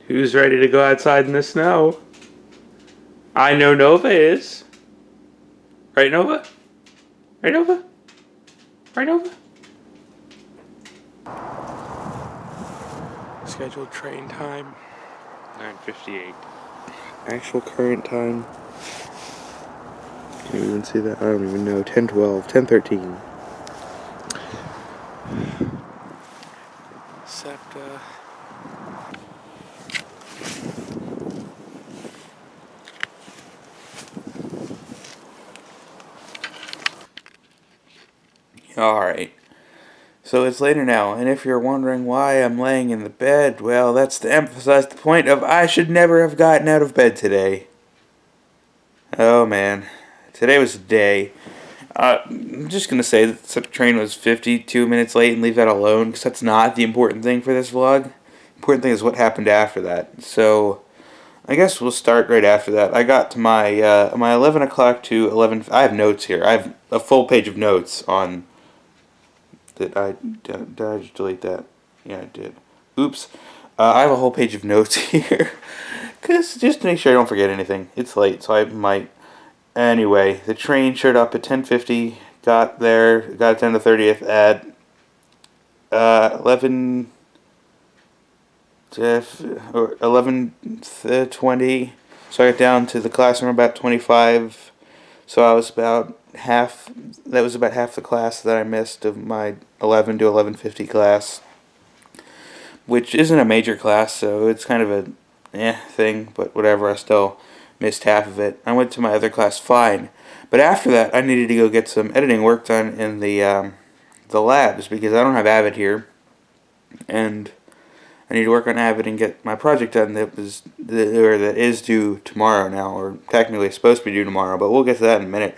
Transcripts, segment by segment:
Who's ready to go outside in the snow? I know Nova is. Right, Nova? Right, Nova? Right, Nova? Scheduled train time, 9:58. Actual current time. Can you even see that? I don't even know. 10:12, 10:13. SEPTA. Alright. So it's later now, and if you're wondering why I'm laying in the bed, well, that's to emphasize the point of I should never have gotten out of bed today. Oh man. Today was a day. I'm just going to say that the train was 52 minutes late and leave that alone, because that's not the important thing for this vlog. The important thing is what happened after that. So, I guess we'll start right after that. I got to my 11 o'clock to 11... I have notes here. I have a full page of notes on... Did I just delete that? Yeah, I did. Oops. I have a whole page of notes here. Because just to make sure I don't forget anything. It's late, so I might... Anyway, the train showed up at 10:50, got there, got to the 30th at 11:20. So I got down to the classroom about 25. So I was about half. That was about half the class that I missed of my 11 to 11:50 class, which isn't a major class, so it's kind of a thing. But whatever, I still missed half of it. I went to my other class fine, but after that I needed to go get some editing work done in the labs because I don't have Avid here, and I need to work on Avid and get my project done that is due tomorrow now, or technically it's supposed to be due tomorrow, but we'll get to that in a minute.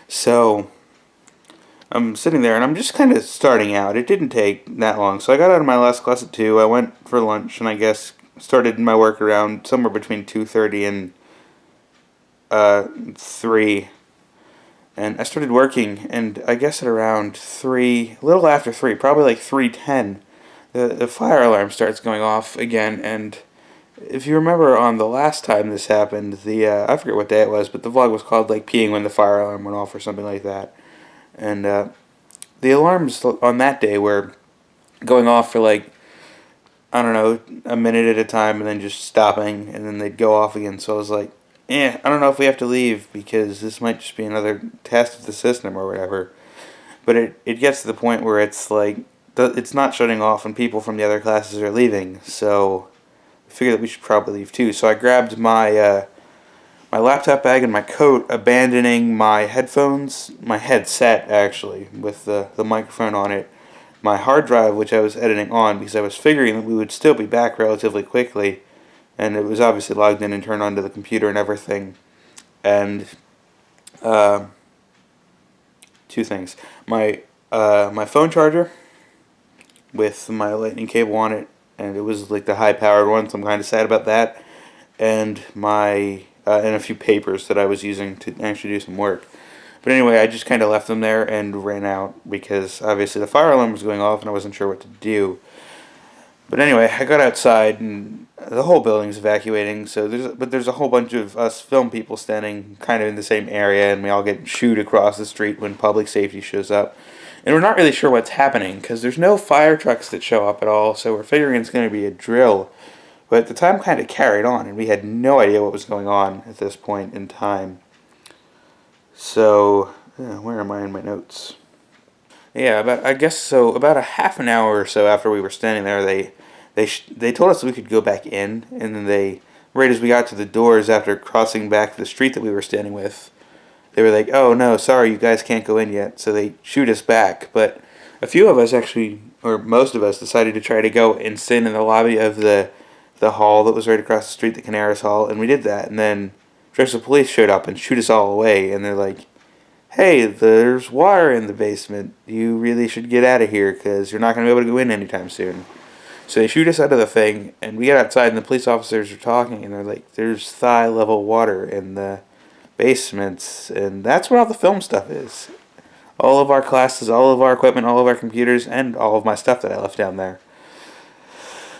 So I'm sitting there and I'm just kind of starting out. It didn't take that long, so I got out of my last class at 2. I went for lunch and I guess started my work around somewhere between 2:30 and 3, and I started working, and I guess at around 3, a little after 3, probably like 3:10, the fire alarm starts going off again. And if you remember on the last time this happened, I forget what day it was, but the vlog was called like peeing when the fire alarm went off or something like that, and the alarms on that day were going off for like, I don't know, a minute at a time and then just stopping, and then they'd go off again. So I was like, I don't know if we have to leave because this might just be another test of the system or whatever. But it gets to the point where it's like, it's not shutting off and people from the other classes are leaving. So I figured that we should probably leave too. So I grabbed my my laptop bag and my coat, abandoning my headphones, my headset actually, with the microphone on it, my hard drive, which I was editing on because I was figuring that we would still be back relatively quickly. And it was obviously logged in and turned onto the computer and everything. And two things: my phone charger with my lightning cable on it, and it was like the high-powered one, so I'm kind of sad about that. And my and a few papers that I was using to actually do some work. But anyway, I just kind of left them there and ran out because obviously the fire alarm was going off and I wasn't sure what to do. But anyway, I got outside and the whole building's evacuating. So there's a whole bunch of us film people standing kind of in the same area, and we all get shooed across the street when public safety shows up. And we're not really sure what's happening because there's no fire trucks that show up at all. So we're figuring it's going to be a drill. But the time kind of carried on, and we had no idea what was going on at this point in time. So where am I in my notes? Yeah, about a half an hour or so after we were standing there, they told us that we could go back in, and then right as we got to the doors after crossing back the street that we were standing with, they were like, "Oh no, sorry, you guys can't go in yet." So they shoot us back. But a few of us actually, or most of us, decided to try to go and stand in the lobby of the hall that was right across the street, the Canaris Hall, and we did that. And then the police showed up and shoot us all away, and they're like, "Hey, there's water in the basement. You really should get out of here because you're not going to be able to go in anytime soon." So they shoot us out of the thing, and we get outside, and the police officers are talking, and they're like, "There's thigh-level water in the basements," and that's where all the film stuff is. All of our classes, all of our equipment, all of our computers, and all of my stuff that I left down there.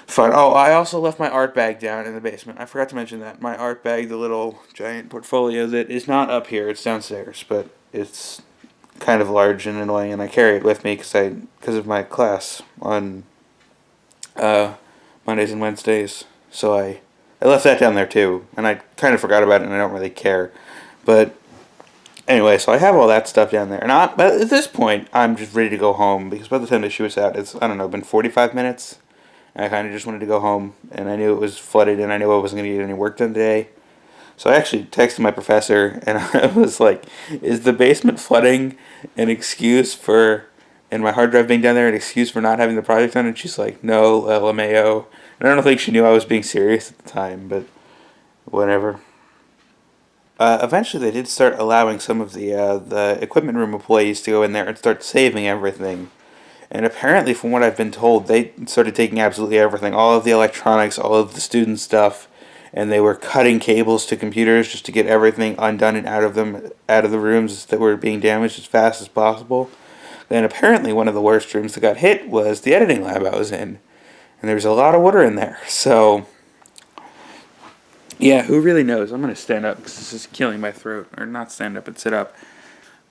Fun. Oh, I also left my art bag down in the basement. I forgot to mention that. My art bag, the little giant portfolio that is not up here, it's downstairs, but it's kind of large and annoying, and I carry it with me because of my class on uh, Mondays and Wednesdays. So I left that down there too, and I kind of forgot about it, and I don't really care. But anyway, so I have all that stuff down there, and but at this point, I'm just ready to go home because by the time the shoe was out, it's I don't know, been 45 minutes. And I kind of just wanted to go home, and I knew it was flooded, and I knew I wasn't going to get any work done today. So I actually texted my professor, and I was like, "Is the basement flooding an excuse for, and my hard drive being down there, an excuse for not having the project done?" And she's like, "No, LMAO." And I don't think she knew I was being serious at the time, but whatever. Eventually, they did start allowing some of the equipment room employees to go in there and start saving everything. And apparently, from what I've been told, they started taking absolutely everything, all of the electronics, all of the student stuff, and they were cutting cables to computers just to get everything undone and out of the rooms that were being damaged as fast as possible. Then apparently, one of the worst rooms that got hit was the editing lab I was in, and there was a lot of water in there. So, yeah, who really knows? I'm gonna stand up because this is killing my throat, or not stand up, but sit up.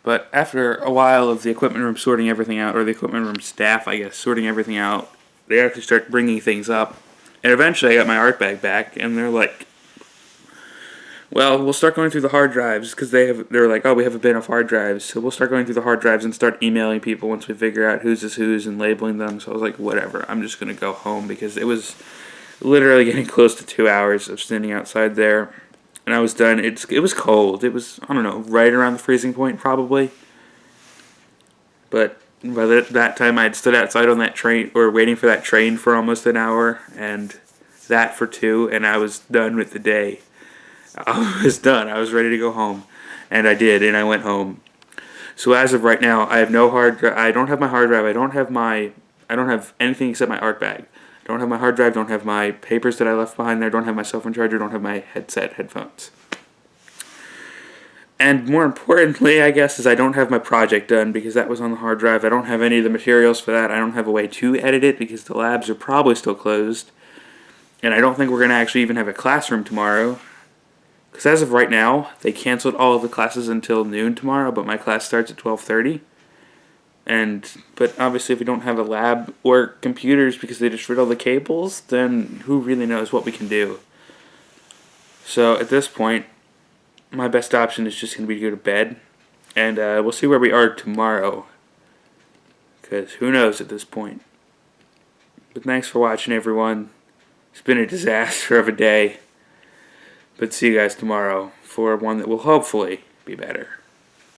But after a while of the equipment room sorting everything out, or the equipment room staff, I guess, sorting everything out, they actually start bringing things up. And eventually I got my art bag back, and they're like, well, we'll start going through the hard drives, because they're like, oh, we have a bin of hard drives, so we'll start going through the hard drives and start emailing people once we figure out whose is whose and labeling them. So I was like, whatever, I'm just going to go home, because it was literally getting close to 2 hours of standing outside there. And I was done. It was cold. It was, I don't know, right around the freezing point probably. But by that time I had stood outside on that train, or waiting for that train for almost an hour, and that for 2, and I was done with the day. I was done. I was ready to go home. And I did, and I went home. So as of right now, I have no hard drive. I don't have my hard drive. I don't have anything except my art bag. Don't have my hard drive, don't have my papers that I left behind there, don't have my cell phone charger, don't have my headphones. And more importantly, I guess, is I don't have my project done because that was on the hard drive. I don't have any of the materials for that. I don't have a way to edit it because the labs are probably still closed. And I don't think we're going to actually even have a classroom tomorrow. Because as of right now, they canceled all of the classes until noon tomorrow, but my class starts at 12:30. But obviously if we don't have a lab or computers because they just rid all the cables, then who really knows what we can do. So at this point, my best option is just going to be to go to bed, and we'll see where we are tomorrow, because who knows at this point. But thanks for watching, everyone. It's been a disaster of a day, but see you guys tomorrow for one that will hopefully be better.